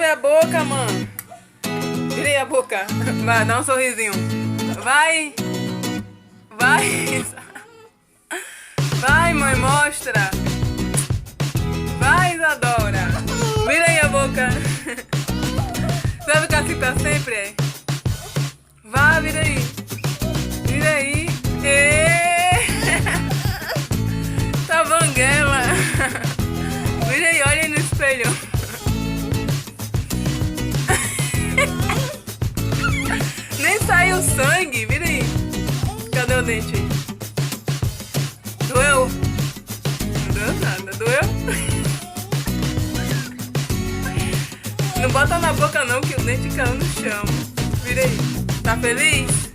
a boca, mano. Virei a boca. Vai, dá um sorrisinho. Vai. Vai. Vai, mãe, mostra. Vai, Isadora. Virei a boca. Você vai ficar assim pra sempre, é? Vai, vira aí. Vira aí. Tá banguela. Vira aí, olha aí no espelho. Nem saiu sangue. Vira aí. Cadê o dente? Doeu? Não doeu nada. Doeu? Não bota na boca não, que o dente caiu no chão. Vira aí. Tá feliz?